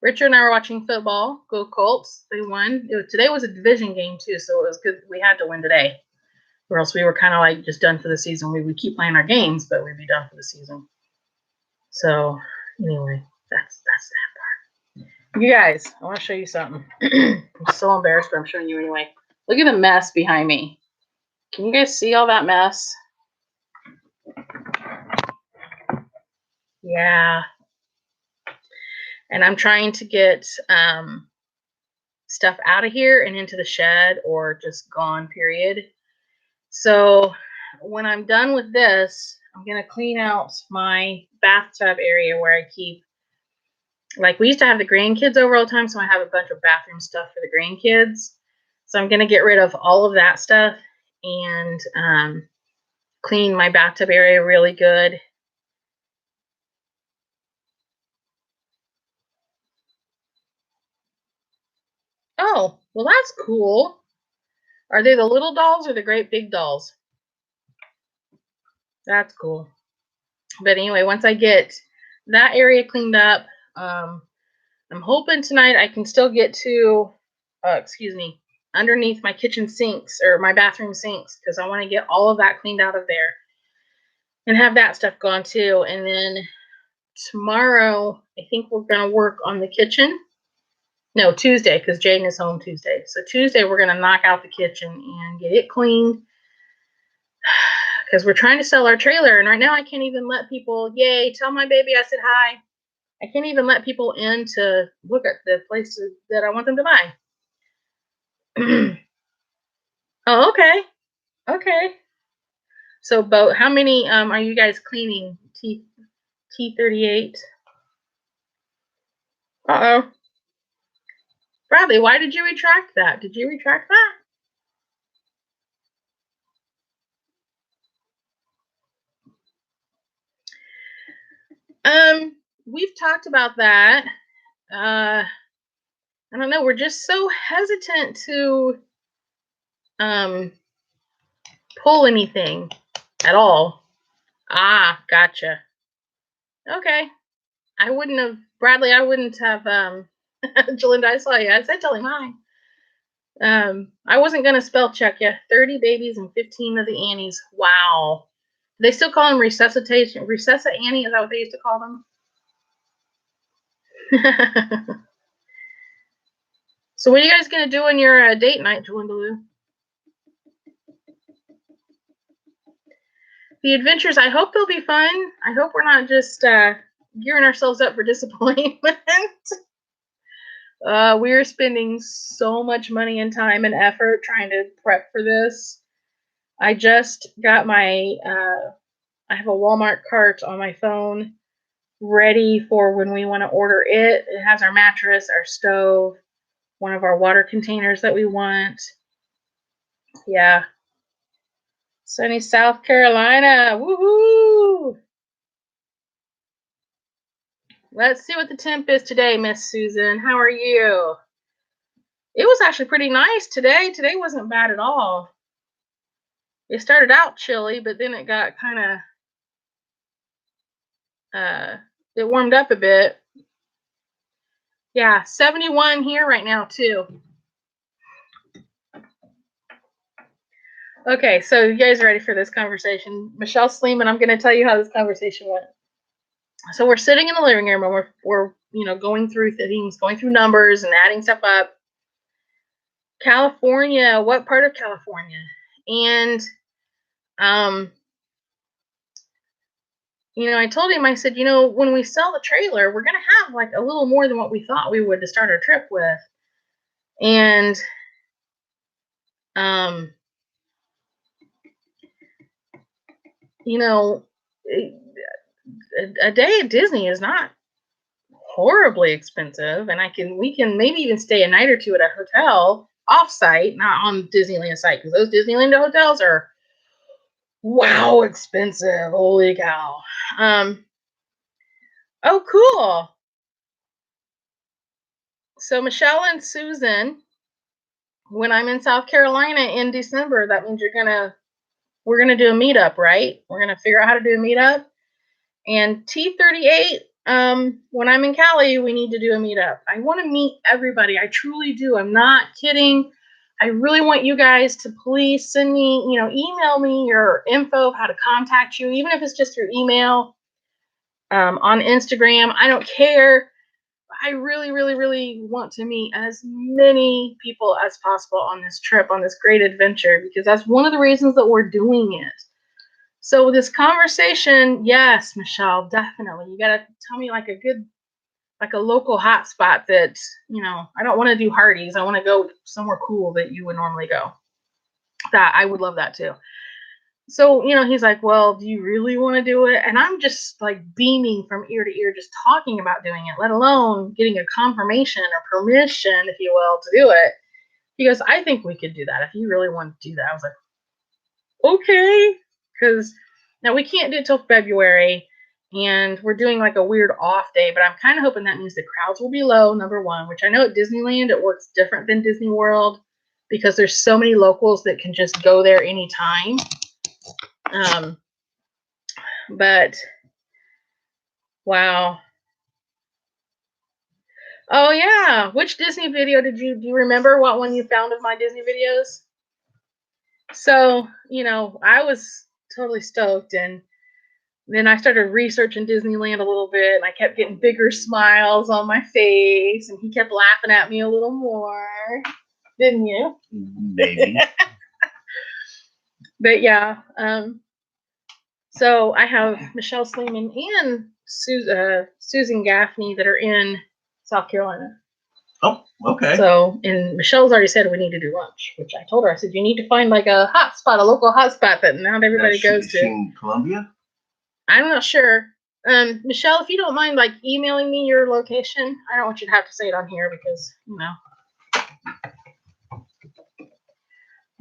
Richard and I were watching football. Go Colts. They won. Today was a division game, too, so it was good. We had to win today. Or else we were kind of like just done for the season. We would keep playing our games, but we'd be done for the season. So, anyway, that's that part. You guys, I want to show you something. I'm so embarrassed, but I'm showing you anyway. Look at the mess behind me. Can you guys see all that mess? Yeah. And I'm trying to get stuff out of here and into the shed or just gone, period. So when I'm done with this, I'm going to clean out my bathtub area where I keep, like we used to have the grandkids over all the time, so I have a bunch of bathroom stuff for the grandkids. So I'm going to get rid of all of that stuff and clean my bathtub area really good. Oh, well, that's cool. Are they the little dolls or the great big dolls? That's cool. But anyway, once I get that area cleaned up, I'm hoping tonight I can still get to, underneath my kitchen sinks or my bathroom sinks, because I want to get all of that cleaned out of there and have that stuff gone too. And then tomorrow, I think we're going to work on the kitchen. No, Tuesday, because Jaden is home Tuesday. So Tuesday, we're going to knock out the kitchen and get it cleaned, because we're trying to sell our trailer. And right now, I can't even let people, yay, tell my baby I said hi. I can't even let people in to look at the places that I want them to buy. Oh, okay. Okay. So, how many are you guys cleaning? T38. Uh-oh. Bradley, why did you retract that? Did you retract that? We've talked about that. I don't know. We're just so hesitant to pull anything at all. Ah, gotcha. Okay. I wouldn't have, Bradley, I wouldn't have, Jolinda, I saw you. I said tell him hi. I wasn't going to spell check you. 30 babies and 15 of the Annies. Wow. They still call them resuscitation. Recessa Annie, is that what they used to call them? So what are you guys going to do on your date night, Jolinda Lou? The adventures, I hope they'll be fun. I hope we're not just gearing ourselves up for disappointment. We're spending so much money and time and effort trying to prep for this. I just got my, I have a Walmart cart on my phone ready for when we want to order it. It has our mattress, our stove, one of our water containers that we want. Yeah. Sunny South Carolina. Woohoo! Let's see what the temp is today, Miss Susan. How are you? It was actually pretty nice today. Today wasn't bad at all. It started out chilly, but then it got kind of it warmed up a bit. Yeah, 71 here right now too. Okay, so you guys are ready for this conversation. Michelle Sleeman, I'm going to tell you how this conversation went. So we're sitting in the living room and we're going through things, going through numbers and adding stuff up. California, what part of California? And I told him, I said, when we sell the trailer, we're going to have like a little more than what we thought we would to start our trip with. And, a day at Disney is not horribly expensive. And we can maybe even stay a night or two at a hotel off-site, not on Disneyland site, because those Disneyland hotels are, wow, expensive. Holy cow. Oh, cool. So Michelle and Susan, when I'm in South Carolina in December, that means we're gonna do a meetup, right? We're gonna figure out how to do a meetup. And T38, when I'm in Cali, we need to do a meetup. I want to meet everybody. I truly do. I'm not kidding. I really want you guys to please send me, email me your info of how to contact you, even if it's just through email, on Instagram. I don't care. I really, really, really want to meet as many people as possible on this trip, on this great adventure, because that's one of the reasons that we're doing it. So this conversation, yes, Michelle, definitely. You got to tell me like a local hot spot that, I don't want to do Hardee's. I want to go somewhere cool that you would normally go. I would love that too. So, he's like, well, do you really want to do it? And I'm just like beaming from ear to ear, just talking about doing it, let alone getting a confirmation or permission, if you will, to do it. He goes, I think we could do that if you really want to do that. I was like, okay. Because now we can't do it till February, and we're doing like a weird off day, but I'm kind of hoping that means the crowds will be low, number one, which I know at Disneyland it works different than Disney World because there's so many locals that can just go there anytime. But wow. Oh yeah, which Disney video do you remember what one you found of my Disney videos? So, I was totally stoked, and then I started researching Disneyland a little bit, and I kept getting bigger smiles on my face, and he kept laughing at me a little more. Didn't you? Maybe. But yeah, so I have Michelle Sleeman and Susan Gaffney that are in South Carolina. Oh, okay. So, and Michelle's already said we need to do lunch, which I told her. I said, you need to find like a hot spot, a local hot spot that not everybody goes to. Is she in Columbia? I'm not sure. Michelle, if you don't mind, like emailing me your location. I don't want you to have to say it on here because,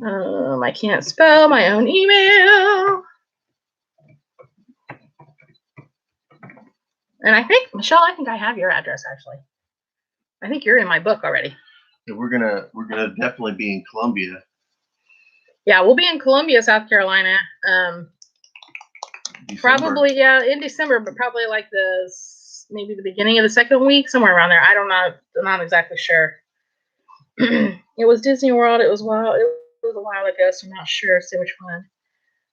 I can't spell my own email. And I think, Michelle, I have your address actually. I think you're in my book already. Yeah, we're gonna definitely be in Columbia. Yeah, we'll be in Columbia, South Carolina. Probably, yeah, in December, but probably like maybe the beginning of the second week, somewhere around there. I don't know. I'm not exactly sure. It was Disney World. It was a while ago, so I'm not sure. Say which one.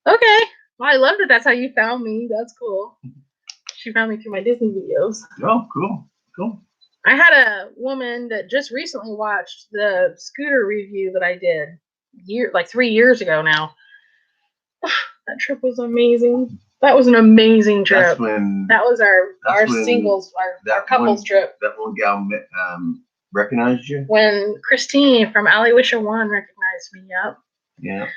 Okay. Well, I love that. That's how you found me. That's cool. She found me through my Disney videos. Oh, cool. I had a woman that just recently watched the scooter review that I did 3 years ago now. That trip was amazing. That was an amazing trip. That was our singles, our couples trip. That one gal recognized you? When Christine from Alley Wisher One recognized me, yep. Yeah.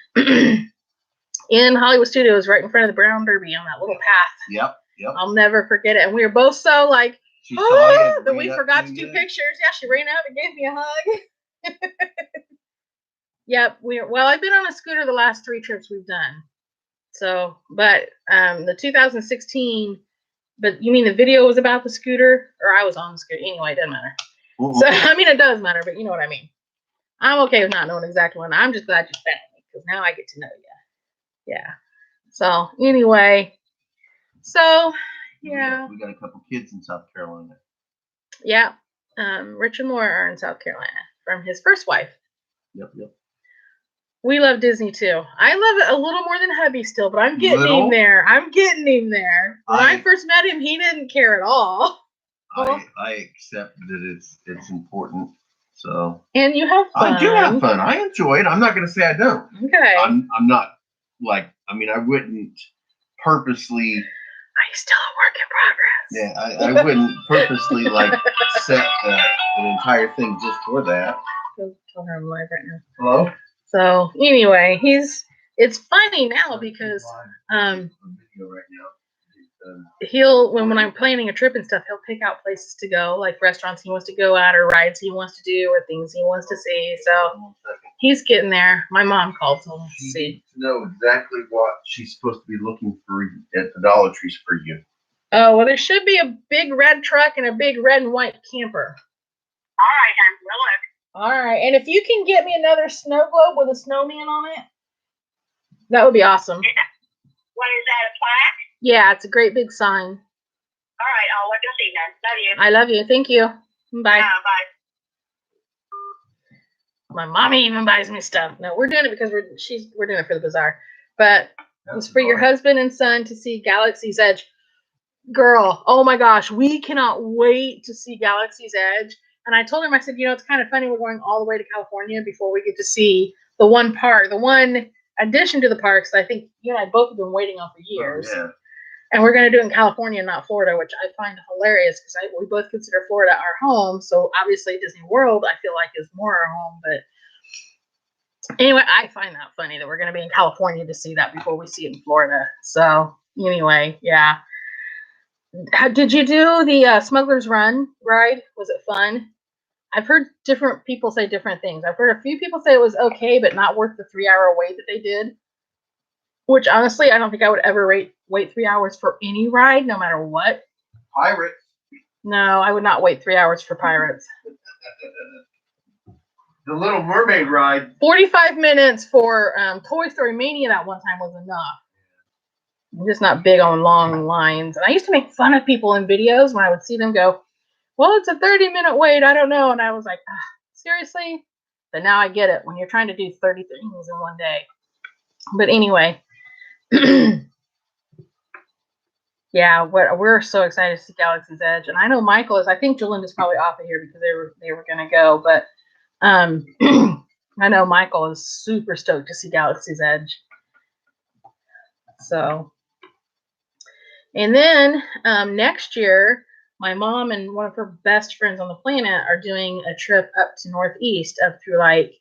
In Hollywood Studios, right in front of the Brown Derby on that little path. Yep. I'll never forget it. And we were both so like, that we forgot to do pictures. Yeah, she ran up and gave me a hug. Yep. I've been on a scooter the last 3 trips we've done. So, but the 2016, but you mean the video was about the scooter, or I was on the scooter? Anyway, it doesn't matter. Mm-hmm. So, I mean, it does matter, but you know what I mean. I'm okay with not knowing exact one. I'm just glad you found me, because now I get to know you. Yeah. So, anyway. So, Yeah. We got a couple kids in South Carolina. Yeah. Rich and Laura are in South Carolina from his first wife. Yep. We love Disney too. I love it a little more than hubby still, but I'm getting Little? him there. When I first met him, he didn't care at all. I accept that it's important. So. And you have fun. I do have fun. I enjoy it. I'm not going to say I don't. Okay. I'm not like, I mean, I wouldn't purposely. I'm still a work in progress. Yeah, I wouldn't purposely like set an entire thing just for that. Go tell her I'm live right now. Hello? So anyway, it's funny now because when I'm planning a trip and stuff, he'll pick out places to go, like restaurants he wants to go at or rides he wants to do or things he wants to see. So he's getting there. My mom called him to see. Needs to know exactly what she's supposed to be looking for at the Dollar Trees for you. Oh, well, there should be a big red truck and a big red and white camper. All right, hon. We'll look. All right. And if you can get me another snow globe with a snowman on it, that would be awesome. What is that, a plaque? Yeah, it's a great big sign. All right, I'll look and see, hon. Love you. I love you. Thank you. Bye. Bye. My mommy even buys me stuff. No, we're doing it because we're doing it for the bazaar. But it's for your husband and son to see Galaxy's Edge. Girl, oh my gosh, we cannot wait to see Galaxy's Edge. And I told him, I said, you know, it's kind of funny we're going all the way to California before we get to see the one addition to the parks that I think you and I both have been waiting on for years. Oh, yeah. And we're going to do it in California, not Florida, which I find hilarious because we both consider Florida our home. So obviously Disney World, I feel like, is more our home. But anyway, I find that funny that we're going to be in California to see that before we see it in Florida. So anyway, yeah. Did you do the Smuggler's Run ride? Was it fun? I've heard different people say different things. I've heard a few people say it was okay, but not worth the 3-hour wait that they did. Which, honestly, I don't think I would ever wait 3 hours for any ride, no matter what. Pirates? No, I would not wait 3 hours for Pirates. The Little Mermaid ride. 45 minutes for Toy Story Mania that one time was enough. I'm just not big on long lines. And I used to make fun of people in videos when I would see them go, well, it's a 30-minute wait. I don't know. And I was like, seriously? But now I get it when you're trying to do 30 things in one day. But anyway. Yeah, we're so excited to see Galaxy's Edge. And I know Michael is. I think Jolinda's probably off of here because they were going to go. But I know Michael is super stoked to see Galaxy's Edge. So. And then next year, my mom and one of her best friends on the planet are doing a trip up to Northeast, up through like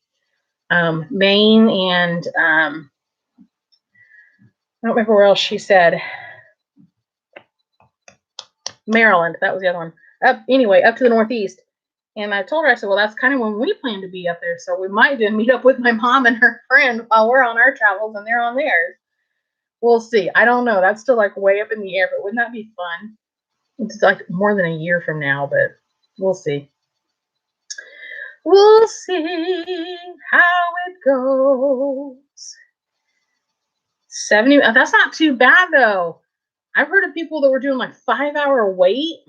Maine and I don't remember where else she said. Maryland, that was the other one. Up to the Northeast. And I told her, I said, well, that's kind of when we plan to be up there. So we might then meet up with my mom and her friend while we're on our travels and they're on theirs. We'll see. I don't know. That's still like way up in the air, but wouldn't that be fun? It's like more than a year from now, but we'll see. We'll see how it goes. 70. That's not too bad though. I've heard of people that were doing like 5-hour wait.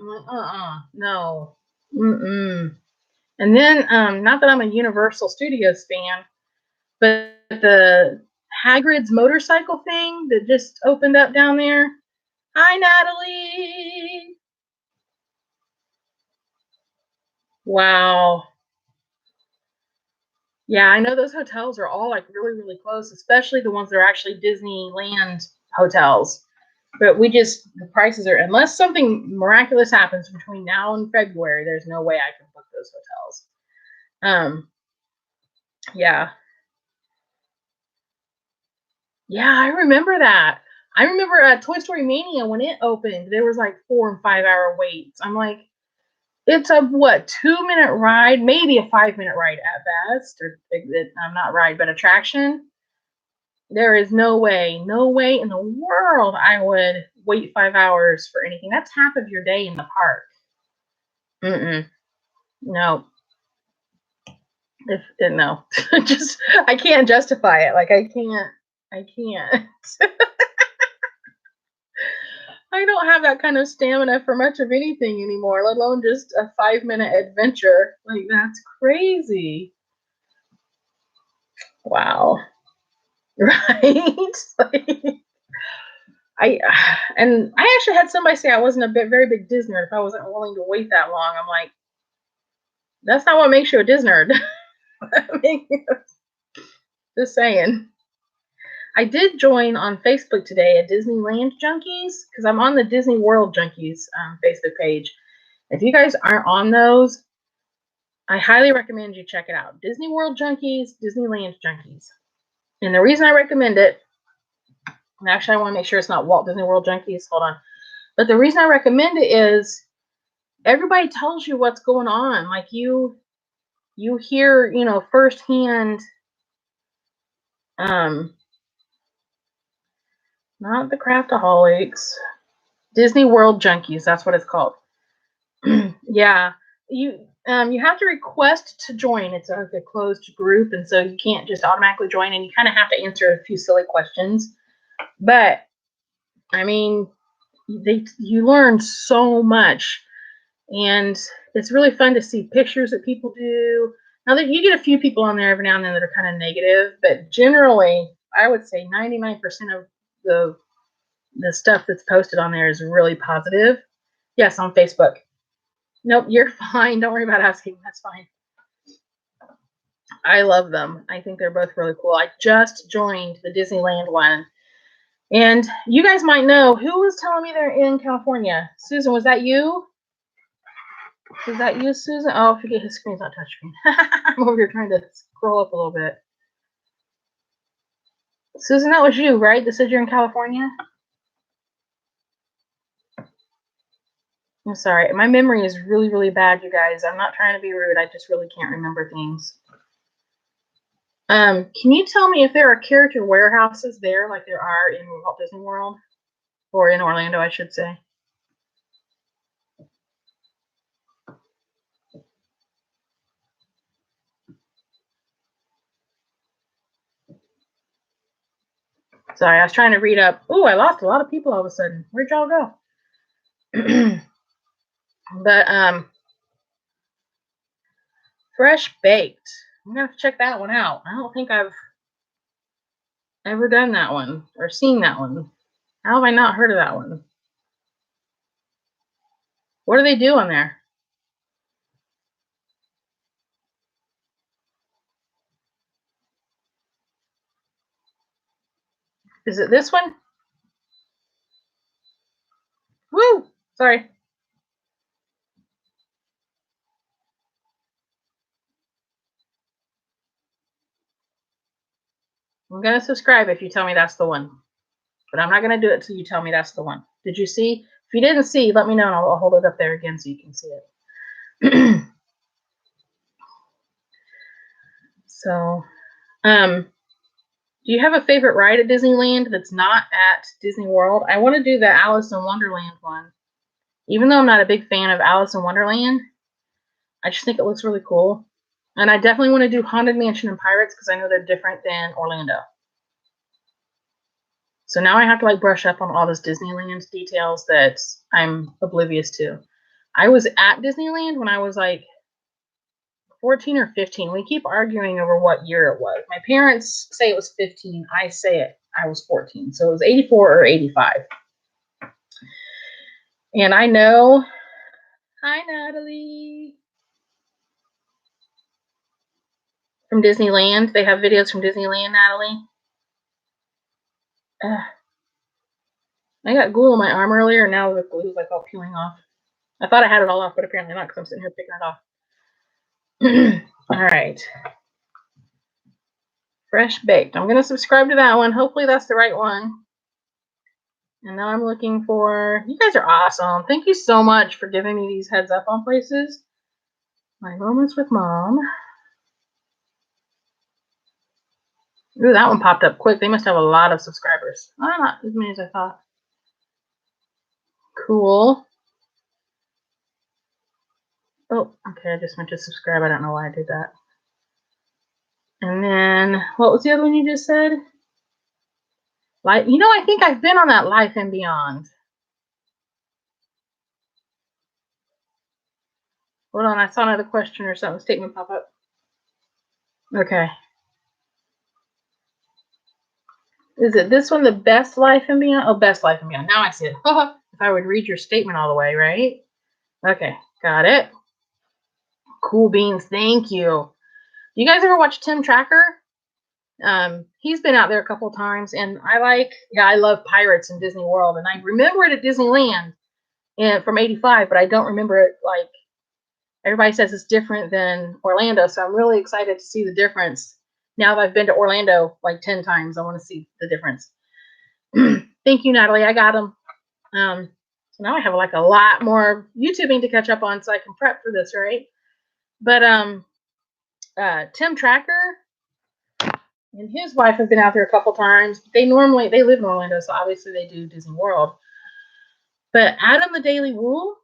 No. And then, not that I'm a Universal Studios fan, but the Hagrid's motorcycle thing that just opened up down there. Hi, Natalie. Wow. Yeah, I know those hotels are all like really, really close, especially the ones that are actually Disneyland hotels. But the prices are, unless something miraculous happens between now and February, there's no way I can book those hotels. Yeah. Yeah, I remember that. I remember at Toy Story Mania when it opened, there was like 4 and 5-hour waits. I'm like, it's a 2-minute ride, maybe a 5-minute ride at best, or not ride, but attraction. There is no way in the world I would wait 5 hours for anything. That's half of your day in the park. No. No. Just, I can't justify it. Like, I can't. I don't have that kind of stamina for much of anything anymore, let alone just a 5-minute adventure. Like, that's crazy. Wow. Right? I actually had somebody say I wasn't a very big Disney nerd if I wasn't willing to wait that long. I'm like, that's not what makes you a Disney nerd. Just saying. I did join on Facebook today a Disneyland Junkies because I'm on the Disney World Junkies Facebook page. If you guys aren't on those, I highly recommend you check it out. Disney World Junkies, Disneyland Junkies. And the reason I recommend it, and actually I want to make sure it's not Walt Disney World Junkies, hold on. But the reason I recommend it is everybody tells you what's going on. Like you hear, firsthand, not the Craftaholics, Disney World Junkies, that's what it's called. Yeah. You have to request to join. It's a closed group, and so you can't just automatically join, and you kind of have to answer a few silly questions. But I mean, you learn so much, and it's really fun to see pictures that people do. Now that you get a few people on there every now and then that are kind of negative, but generally, I would say 99% of the stuff that's posted on there is really positive. Yes, on Facebook. Nope, you're fine. Don't worry about asking. That's fine. I love them. I think they're both really cool. I just joined the Disneyland one. And you guys might know who was telling me they're in California. Susan, was that you? Was that you, Susan? Oh, forget his screen's not touchscreen. I'm over here trying to scroll up a little bit. Susan, that was you, right? That said you're in California? I'm sorry. My memory is really, really bad, you guys. I'm not trying to be rude. I just really can't remember things. Can you tell me if there are character warehouses there like there are in Walt Disney World? Or in Orlando, I should say. Sorry, I was trying to read up. Ooh, I lost a lot of people all of a sudden. Where'd y'all go? But Fresh Baked. I'm gonna have to check that one out. I don't think I've ever done that one or seen that one. How have I not heard of that one? What do they do on there? Is it this one? Woo! Sorry. I'm gonna subscribe if you tell me that's the one. But I'm not gonna do it till you tell me that's the one. Did you see? If you didn't see, let me know and I'll hold it up there again so you can see it. So, do you have a favorite ride at Disneyland that's not at Disney World? I want to do the Alice in Wonderland one. Even though I'm not a big fan of Alice in Wonderland, I just think it looks really cool. And I definitely want to do Haunted Mansion and Pirates because I know they're different than Orlando. So now I have to brush up on all this Disneyland details that I'm oblivious to. I was at Disneyland when I was 14 or 15. We keep arguing over what year it was. My parents say it was 15. I say I was 14. So it was 84 or 85. And I know, hi Natalie, from Disneyland. They have videos from Disneyland, Natalie. I got glue on my arm earlier, and now the glue is all peeling off. I thought I had it all off, but apparently not because I'm sitting here picking it off. All right. Fresh Baked. I'm going to subscribe to that one. Hopefully that's the right one. And now I'm looking for... You guys are awesome. Thank you so much for giving me these heads up on places. My Moments with Mom. Ooh, that one popped up quick. They must have a lot of subscribers. Oh, not as many as I thought. Cool. Oh, okay. I just meant to subscribe. I don't know why I did that. And then, what was the other one you just said? I think I've been on that Life and Beyond. Hold on, I saw another question or something, statement pop up. Okay. Is it this one, the best life and beyond? Oh, best life and beyond. Now I see it. If I would read your statement all the way, right? Okay, got it. Cool beans, thank you. You guys ever watch Tim Tracker? He's been out there a couple times, and I love Pirates in Disney World, and I remember it at Disneyland from '85, but I don't remember it like everybody says it's different than Orlando, so I'm really excited to see the difference. Now that I've been to Orlando like 10 times, I want to see the difference. Thank you, Natalie. I got them. So now I have like a lot more YouTubing to catch up on so I can prep for this, right? But Tim Tracker and his wife have been out there a couple times. They live in Orlando, so obviously they do Disney World. But Adam the Daily Rule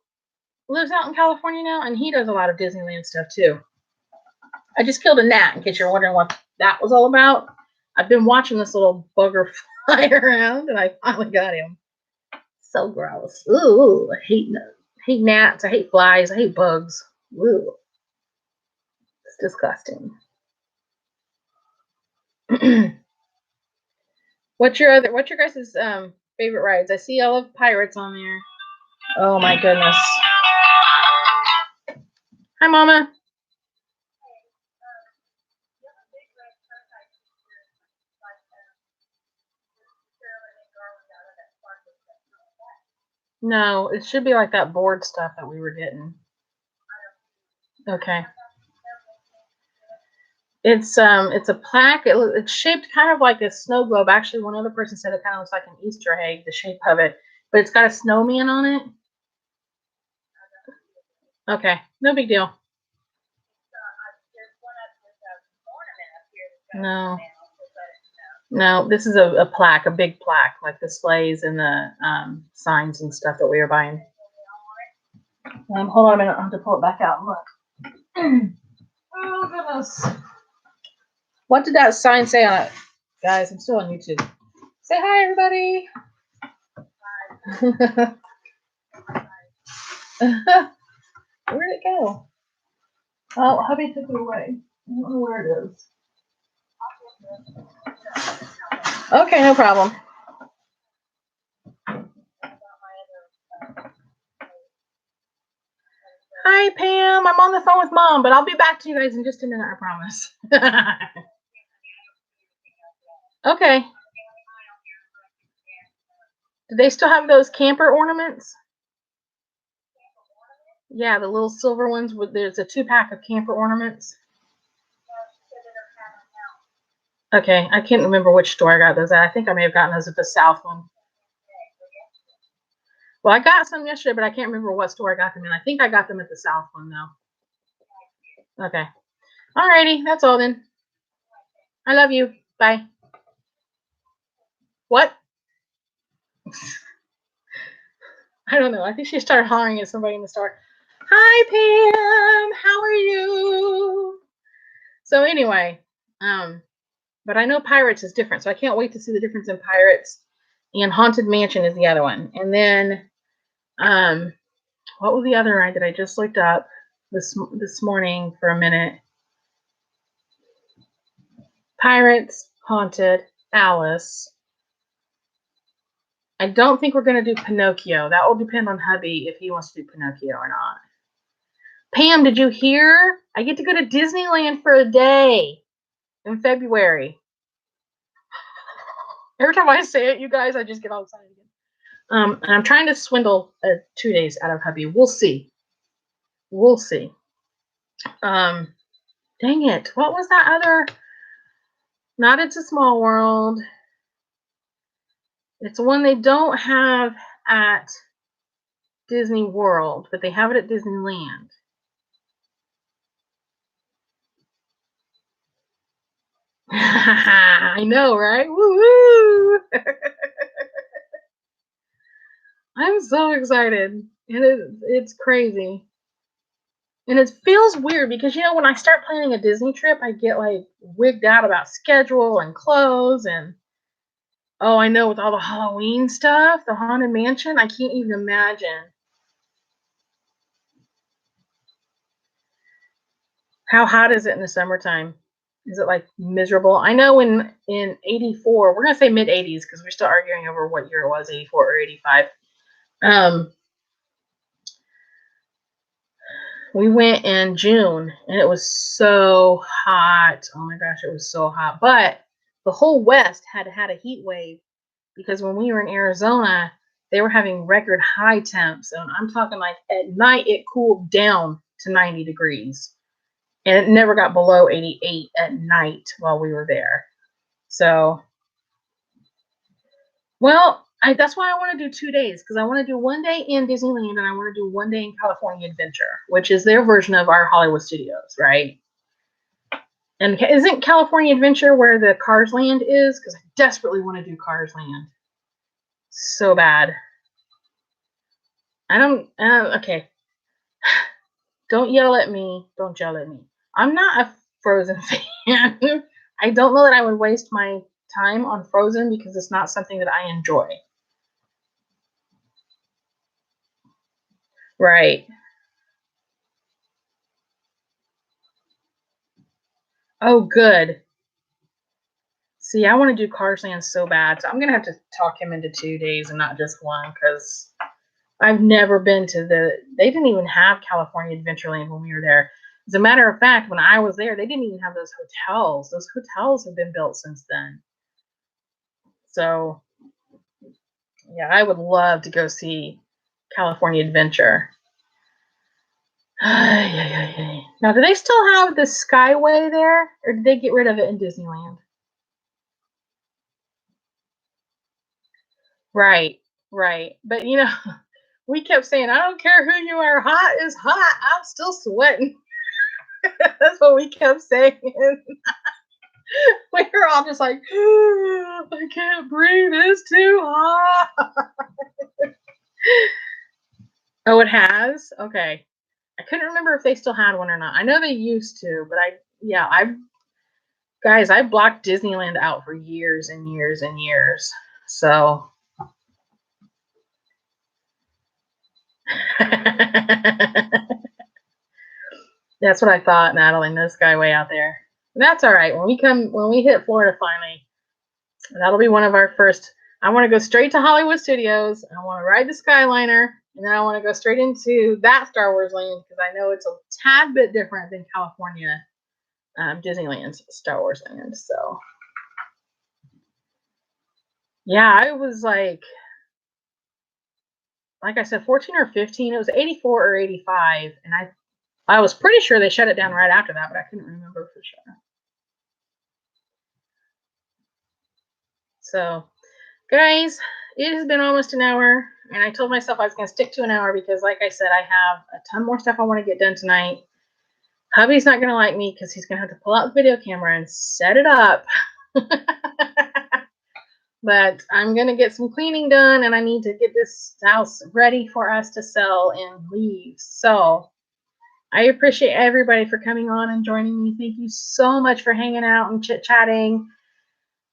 lives out in California now, and he does a lot of Disneyland stuff too. I just killed a gnat, in case you're wondering what that was all about. I've been watching this little bugger fly around, and I finally got him. So gross. Ooh, I hate gnats. I hate flies. I hate bugs. Ooh, it's disgusting. What's your guys' favorite rides? I see all of Pirates on there. Oh my goodness. Hi, Mama. No, it should be like that board stuff that we were getting. Okay. It's a plaque. It's shaped kind of like a snow globe. Actually, one other person said it kind of looks like an Easter egg, the shape of it, but it's got a snowman on it. Okay, no big deal. No, this is a plaque, a big plaque, like the sleighs and the signs and stuff that we were buying. Hold on a minute, I have to pull it back out and look. Oh goodness. What did that sign say on it? Guys, I'm still on YouTube. Say hi, everybody. Where'd it go? Oh, hubby took it away. I don't know where it is. Okay, no problem. Hi, Pam. I'm on the phone with Mom, but I'll be back to you guys in just a minute, I promise. Okay. Do they still have those camper ornaments? Yeah, the little silver ones. There's a 2-pack of camper ornaments. Okay, I can't remember which store I got those at. I think I may have gotten those at the South one. Well, I got some yesterday, but I can't remember what store I got them in. I think I got them at the South one, though. Okay. Alrighty, that's all then. I love you. Bye. What? I don't know. I think she started hollering at somebody in the store. Hi, Pam. How are you? So anyway, but I know Pirates is different, so I can't wait to see the difference in Pirates. And Haunted Mansion is the other one. And then, what was the other ride that I just looked up this morning for a minute? Pirates, Haunted, Alice. I don't think we're going to do Pinocchio. That will depend on hubby if he wants to do Pinocchio or not. Pam, did you hear? I get to go to Disneyland for a day in February. Every time I say it, you guys, I just get all excited again. And I'm trying to swindle 2 days out of hubby. We'll see. We'll see. Dang it. What was that other? Not It's a Small World. It's one they don't have at Disney World, but they have it at Disneyland. I know, right? Woo-hoo! I'm so excited. It's crazy. And it feels weird because, when I start planning a Disney trip, I get like wigged out about schedule and clothes and, oh, I know, with all the Halloween stuff, the Haunted Mansion, I can't even imagine. How hot is it in the summertime? Is it like miserable? I know in 84, we're gonna say mid 80s because we're still arguing over what year it was, 84 or 85. We went in June and it was so hot. Oh my gosh, it was so hot. But the whole West had a heat wave because when we were in Arizona, they were having record high temps. And I'm talking like at night it cooled down to 90 degrees. And it never got below 88 at night while we were there. So, well, that's why I want to do 2 days, because I want to do 1 day in Disneyland and I want to do 1 day in California Adventure, which is their version of our Hollywood Studios, right? And isn't California Adventure where the Cars Land is? Because I desperately want to do Cars Land so bad. I don't, okay. Don't yell at me. Don't yell at me. I'm not a Frozen fan. I don't know that I would waste my time on Frozen because it's not something that I enjoy. Right. Oh, good. See, I want to do Cars Land so bad. So I'm going to have to talk him into 2 days and not just one, because I've never been to they didn't even have California Adventureland when we were there. As a matter of fact, when I was there, they didn't even have those hotels. Those hotels have been built since then. So, yeah, I would love to go see California Adventure. Now, do they still have the Skyway there, or did they get rid of it in Disneyland? Right, right. But, you know, we kept saying, I don't care who you are, hot is hot. I'm still sweating. That's what we kept saying. We were all just like, oh, I can't breathe. It's too hot. Oh, it has? Okay. I couldn't remember if they still had one or not. I know they used to, but I blocked Disneyland out for years and years and years. So that's what I thought, Natalie. No Skyway out there. That's all right. When we hit Florida finally, that'll be one of our first. I want to go straight to Hollywood Studios. I want to ride the Skyliner, and then I want to go straight into that Star Wars land because I know it's a tad bit different than California Disneyland's Star Wars land. So, yeah, I was like I said, 14 or 15. It was 84 or 85, and I was pretty sure they shut it down right after that, but I couldn't remember for sure. So, guys, it has been almost an hour, and I told myself I was going to stick to an hour because, like I said, I have a ton more stuff I want to get done tonight. Hubby's not going to like me because he's going to have to pull out the video camera and set it up. But I'm going to get some cleaning done, and I need to get this house ready for us to sell and leave. So I appreciate everybody for coming on and joining me. Thank you so much for hanging out and chit-chatting.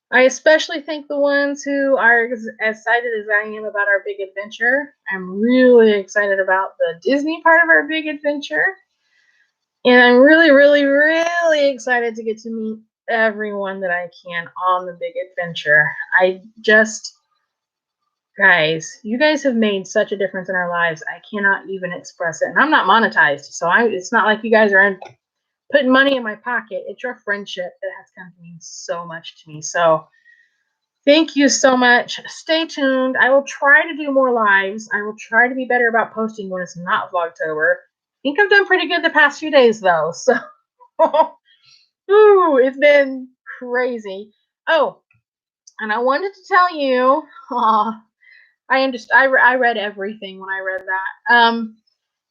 I especially thank the ones who are as excited as I am about our big adventure. I'm really excited about the Disney part of our big adventure. And I'm really, really, really excited to get to meet everyone that I can on the big adventure. Guys, you guys have made such a difference in our lives. I cannot even express it. And I'm not monetized, so it's not like you guys are putting money in my pocket. It's your friendship that has come to mean so much to me. So thank you so much. Stay tuned. I will try to do more lives. I will try to be better about posting when it's not Vlogtober. I think I've done pretty good the past few days, though. So, ooh, it's been crazy. Oh, and I wanted to tell you, I read everything when I read that.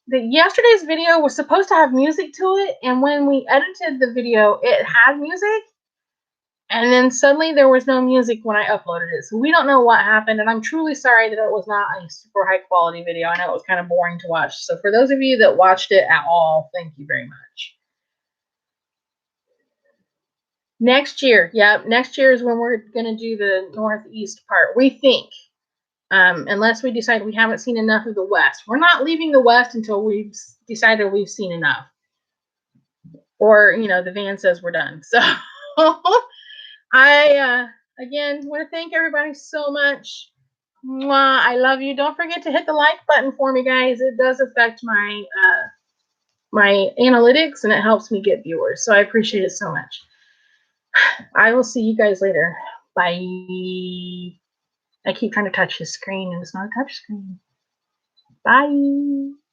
Yesterday's video was supposed to have music to it, and when we edited the video, it had music, and then suddenly there was no music when I uploaded it. So we don't know what happened, and I'm truly sorry that it was not a super high quality video. I know it was kind of boring to watch. So for those of you that watched it at all, thank you very much. Next year, next year is when we're going to do the northeast part, we think. Unless we decide we haven't seen enough of the West. We're not leaving the West until we've decided we've seen enough. or, you know, the van says we're done. So I, again, want to thank everybody so much. Mwah, I love you. Don't forget to hit the like button for me, guys. It does affect my my analytics, and it helps me get viewers. So I appreciate it so much. I will see you guys later. Bye. I keep trying to touch his screen, and it's not a touch screen. Bye.